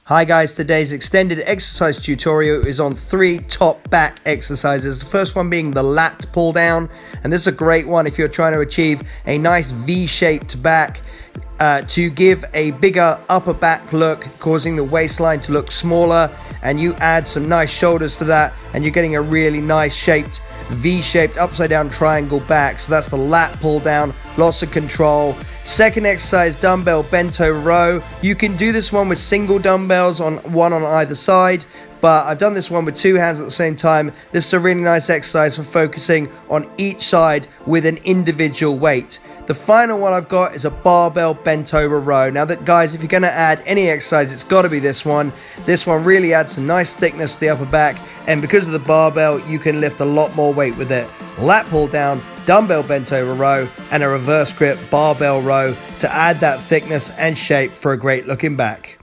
Hi guys, today's extended exercise tutorial is on 3 top back exercises. The first one being the lat pull down, and this is a great one if you're trying to achieve a nice V-shaped back to give a bigger upper back look, causing the waistline to look smaller, and you add some nice shoulders to that and you're getting a really nice shaped V-shaped upside down triangle back. So that's the lat pull down, lots of control. Second exercise, dumbbell bent over row. You can do this one with single dumbbells, one on either side, but I've done this one with 2 hands at the same time. This is a really nice exercise for focusing on each side with an individual weight. The final one I've got is a barbell bent over row. Now that, guys, if you're going to add any exercise, it's got to be this one. This one really adds some nice thickness to the upper back, and because of the barbell, you can lift a lot more weight with it. Lat pull down, dumbbell bent over row, and a reverse grip barbell row to add that thickness and shape for a great looking back.